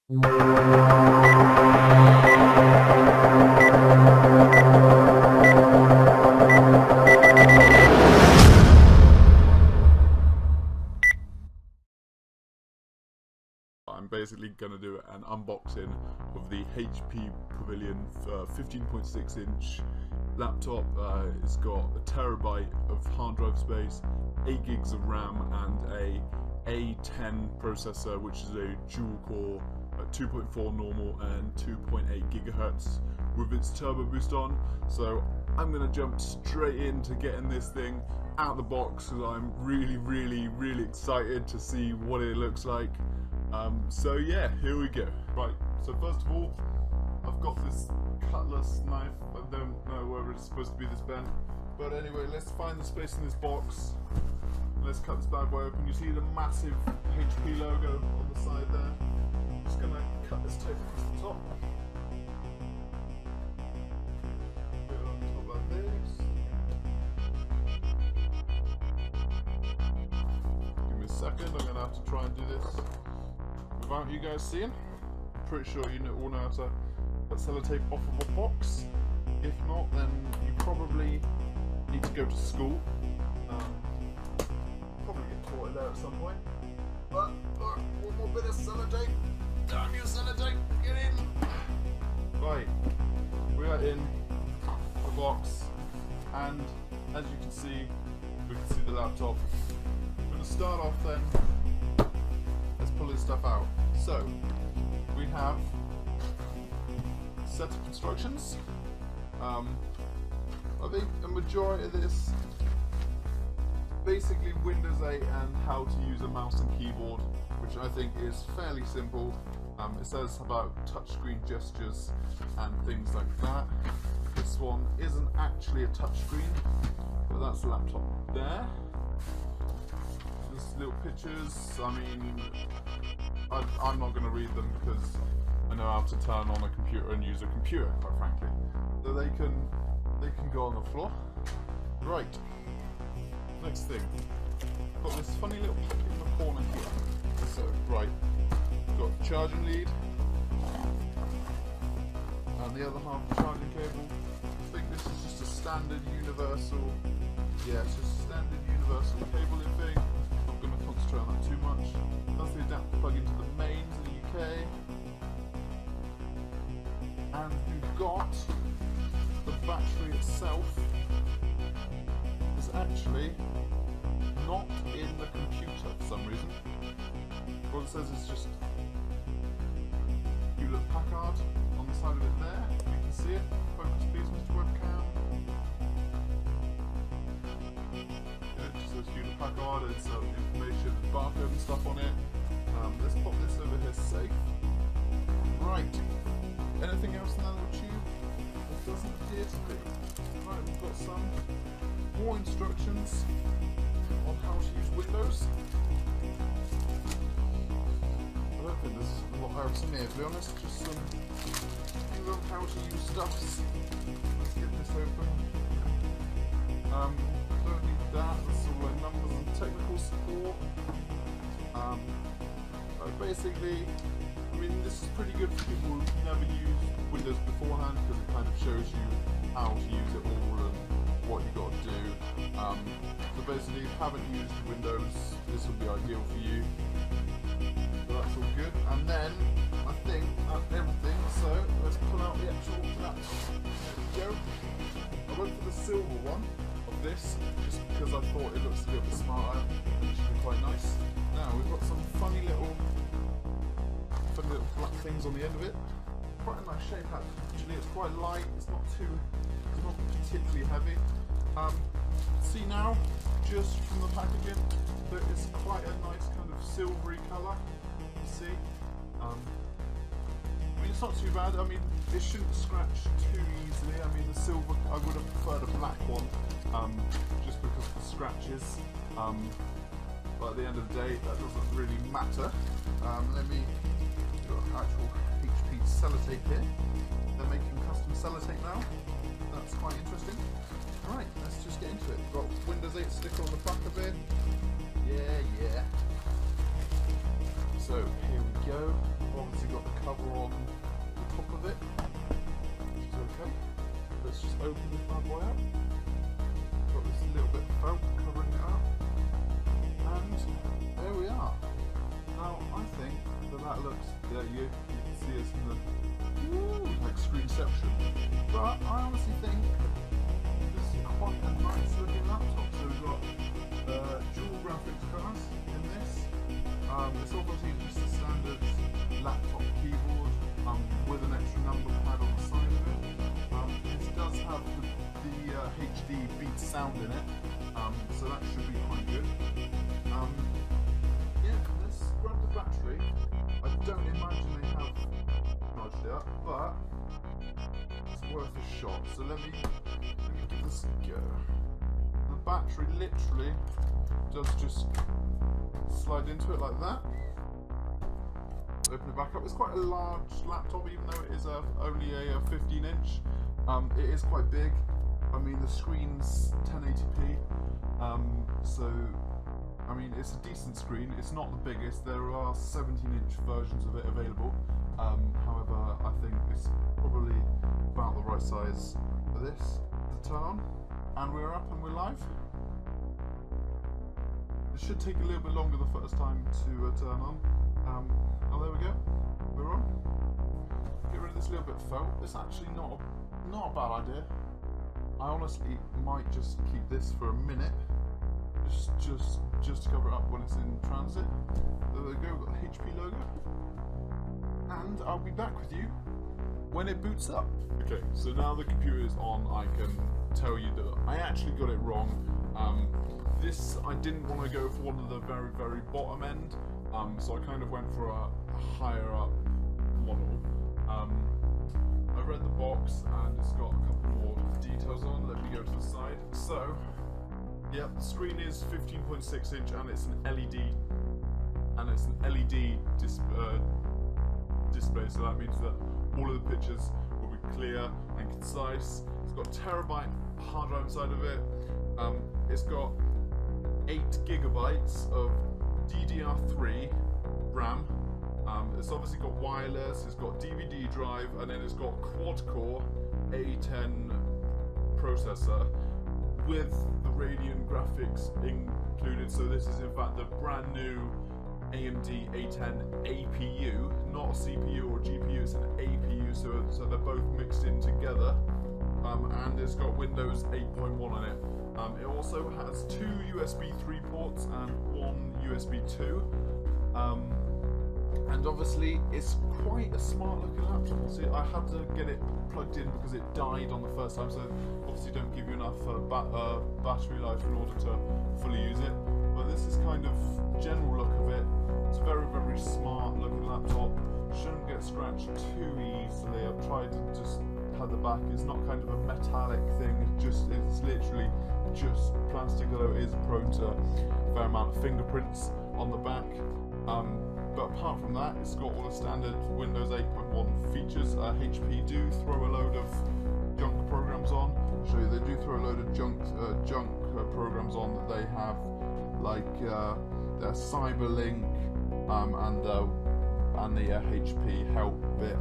I'm basically going to do an unboxing of the HP Pavilion 15.6 inch laptop. It's got a terabyte of hard drive space, 8 gigs of RAM, and a A10 processor, which is a dual core 2.4 normal and 2.8 gigahertz with its turbo boost on. So I'm going to jump straight into getting this thing out of the box because I'm really excited to see what it looks like. So yeah, here we go. Right, so first of all, I've got this cutlass knife. I don't know whether it's supposed to be this bent, but anyway, let's find the space in this box. Let's cut this bad boy open. You see the massive HP logo on the side there. I'm just gonna cut this tape across the top. Put it on top like this. Give me a second, I'm gonna have to try and do this without you guys seeing. I'm pretty sure you all know how to put sellotape off of a box. If not, then you probably need to go to school. Probably get caught there at some point. But look, one more bit of sellotape. Damn you, sellotape, get in! Right, we are in the box, and as you can see, we can see the laptop. I'm going to start off then. Let's pull this stuff out. So, we have a set of instructions. I think a majority of this, basically Windows 8 and how to use a mouse and keyboard, which I think is fairly simple. It says about touchscreen gestures and things like that. This one isn't actually a touchscreen, but that's the laptop there. Little pictures, I mean, I'm not going to read them because I know how to turn on a computer and use a computer, quite frankly. So they can go on the floor. Right, next thing, got this funny little pocket in the corner here. So, right, got charging lead, and the other half the charging cable. I think this is just a standard universal, yeah, it's just a standard universal cabling thing. Concentrate on that too much. That's the adapter plug into the mains in the UK. And we've got the battery itself is actually not in the computer for some reason. What it says is just Hewlett-Packard on the side of it there. You can see it. Focus please, Mr. Webcam. Hewlett-Packard, it's some information, barcode and stuff on it. Let's pop this over here safe. Right. Anything else in that little tube? It doesn't appear to be. Right, we've got some more instructions on how to use Windows. I don't think there's a lot else in here, to be honest. Just some things on how to use stuffs. Let's get this open. Don't need that, that's all like numbers and technical support. Basically, I mean, this is pretty good for people who've never used Windows beforehand because it kind of shows you how to use it all and what you got to do. So basically, if you haven't used Windows, this will be ideal for you. So that's all good. And then, I think that's everything, so let's pull out the actual laptop. There we go. I went for the silver one of this, just because I thought it looks a little bit smarter and it should be quite nice. Now we've got some funny little black things on the end of it. Quite a nice shape actually, it's quite light, it's not particularly heavy. See now, just from the packaging, that it's quite a nice kind of silvery colour, you see. I mean, it's not too bad. I mean, it shouldn't scratch too easily. I mean, the silver, I would have preferred a black one, just because of the scratches. But at the end of the day, that doesn't really matter. Let me got actual HP sellotape here. They're making custom sellotape now. That's quite interesting. Alright, let's just get into it. Got Windows 8 sticker on the back of it. Yeah. So here we go. Obviously got the open this bad boy up. Got this little bit of felt covering it up. And there we are. Now I think that looks, you can see us in the like screenception. But I honestly think this is quite a nice looking laptop. So we've got dual graphics cards in this. It's obviously just a standard laptop keyboard with an extra number pad on the side of it. This does have the HD beat sound in it, so that should be quite good. Yeah, let's grab the battery. I don't imagine they have charged it up, but it's worth a shot. So let me give this a go. The battery literally does just slide into it like that. Open it back up. It's quite a large laptop, even though it is only a 15-inch. It is quite big. I mean, the screen's 1080p, so I mean it's a decent screen. It's not the biggest. There are 17-inch versions of it available. However, I think it's probably about the right size for this to turn on. And we're up and we're live. It should take a little bit longer the first time to turn on. Oh, there we go. We're on. Get rid of this little bit of felt. It's actually not a bad idea. I honestly might just keep this for a minute, just to cover it up when it's in transit. There we go. Got the HP logo, and I'll be back with you when it boots up. Okay, so now the computer is on. I can tell you that I actually got it wrong. This I didn't want to go for one of the very bottom end. So I kind of went for a higher up model. I read the box and it's got a couple more details on. Let me go to the side. So, yeah, the screen is 15.6 inch and it's an LED, display. So that means that all of the pictures will be clear and concise. It's got a terabyte hard drive inside of it. It's got 8 gigabytes of DDR3 RAM. It's obviously got wireless, it's got DVD drive, and then it's got quad-core A10 processor with the Radion graphics included. So this is in fact the brand new AMD A10 APU, not a CPU or GPU, it's an APU, so they're both mixed in together. And it's got Windows 8.1 on it. It also has 2 USB 3 ports and 1 USB 2. And obviously it's quite a smart looking laptop. See, I had to get it plugged in because it died on the first time, so obviously don't give you enough battery life in order to fully use it. But this is kind of general look of it. It's a very smart looking laptop. Shouldn't get scratched too easily. I've tried to just have the back. It's not kind of a metallic thing. It's literally just plastic, although it is prone to a fair amount of fingerprints on the back. But apart from that, it's got all the standard Windows 8.1 features. HP do throw a load of junk programs on. I'll show you, they do throw a load of junk programs on that they have, like their Cyberlink and the HP help bit.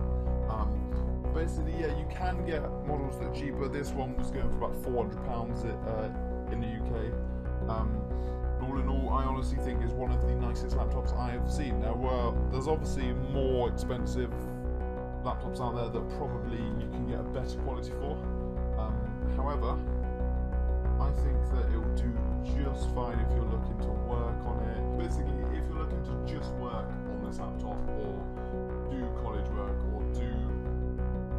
Basically, yeah, you can get models that are cheaper. This one was going for about £400 in the UK. All in all, I honestly think is one of the nicest laptops I have seen. Now, there's obviously more expensive laptops out there that probably you can get a better quality for. However, I think that it will do just fine if you're looking to work on it. Basically, if you're looking to just work on this laptop or do college work or do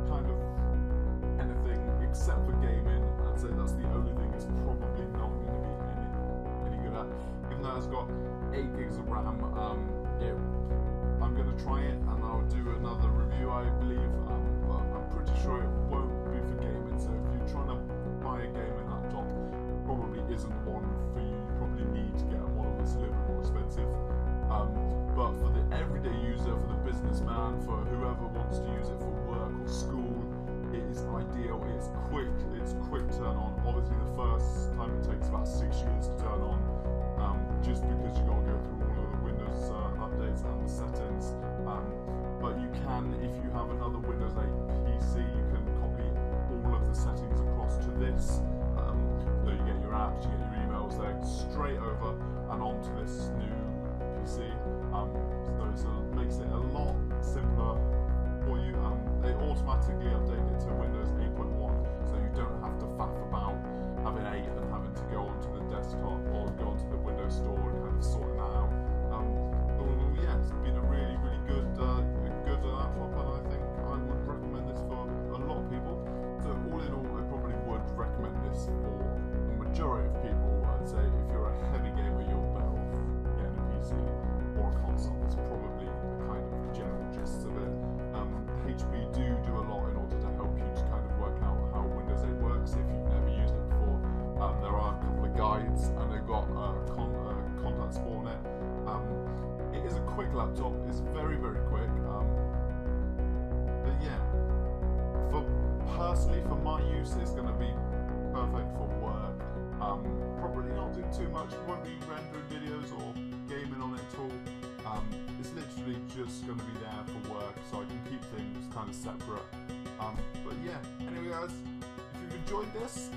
kind of anything except for gaming, I'd say that's the only thing it's probably not going to be any good at. Even though it's got 8 gigs of RAM, I'm going to try it and I'll do another review, I believe, but I'm pretty sure it won't be for gaming. So if you're trying to buy a gaming laptop, probably isn't one for you. You probably need to get a model that's a little bit more expensive. But for the everyday user, for the businessman, for whoever wants to use it for work or school, it is ideal. It's quick turn on. Obviously the first time it takes about 6 years to turn on, just because you got to go through all of the Windows updates and the settings. But you can, if you have another Windows 8 PC, you can copy all of the settings across to this. So you get your apps, you get your emails there, straight over and onto this new PC. So it makes it a lot simpler for you. They automatically update it to Windows 8.1, so you don't have to faff about having 8 and having to go onto the desktop or go onto the Windows Store and kind of sorting that out. Yeah, it's been a really good laptop, and I think I would recommend this for a lot of people. So all in all, I probably would recommend this for the majority of people. I'd say if you're a heavy gamer, you're better off getting a PC or a console. It's probably the kind of general gist of it. HP do a lot in order to help you to kind of work out how Windows 8 works if you've never used it before. There are a couple of guides, and they've got contact support on it. It is a quick laptop. It's very quick. But yeah, personally for my use, it's going to be perfect for work. Probably not doing too much. Won't be rendering videos or gaming on it at all. It's literally just going to be there for work, so I can keep things kind of separate. But yeah, anyway guys, if you've enjoyed this,